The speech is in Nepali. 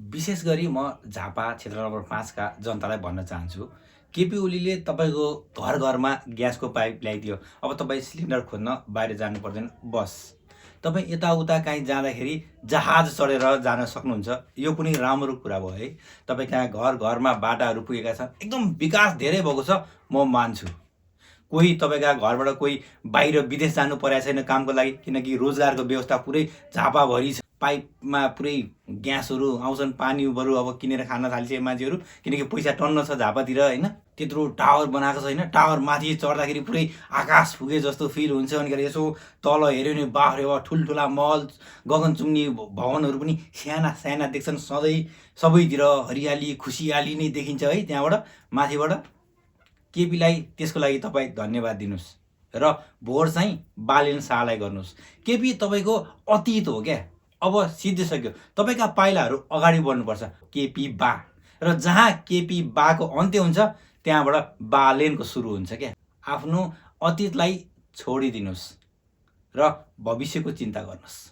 विशेष गरी म झापा क्षेत्र नम्बर 5 का जनतालाई भन्न चाहन्छु, केपी ओलीले तपाईँको घर-घरमा ग्यासको पाइप ल्याइदियो। अब तपाईँ सिलिन्डर खोज्न बाहिर जानु पर्दैन। बस तपाईँ यताउता काहीँ जाँदाखेरि जहाज चढेर जान सक्नुहुन्छ। यो पनि राम्रो कुरा भयो है। तपाईँ कहाँ घर-घरमा बाटाहरू पुगेका छन्। एकदम विकास धेरै भएको छ, म मान्छु। कोही तपाईँका घरबाट कोही बाहिर विदेश जानु परेको छैन कामको लागि, किनकि रोजगारको व्यवस्था पुरै झापाभरि छ। पाइपमा पुरै ग्यासहरू आउँछन्, पानीहरू अब किनेर खान थालिसके मान्छेहरू, किनकि पैसा टन्न छ झापातिर होइन। त्यत्रो टावर बनाएको छ होइन, टावर माथि चढ्दाखेरि पुरै आकाश पुगे जस्तो फिल हुन्छ। अनि यसो तल हेऱ्यो भने बाफ्रे बाफ ठुल्ठुला महल, गगनचुम्नी भवनहरू पनि साना साना देख्छन्। सधैँ सबैतिर हरियाली खुसियाली नै देखिन्छ है त्यहाँबाट माथिबाट। केपीलाई त्यसको लागि तपाईँ धन्यवाद दिनुहोस् र भोट चाहिँ बालेन शाहलाई गर्नुहोस्। केपी तपाईँको अतीत हो क्या, अब सिद्धिसक्यो। तपाईँका पाइलाहरू अगाडि बढ्नुपर्छ। केपी बा, र जहाँ केपी बाको अन्त्य हुन्छ त्यहाँबाट बालेनको सुरु हुन्छ क्या। आफ्नो अतीतलाई छोडिदिनुहोस् र भविष्यको चिन्ता गर्नुहोस्।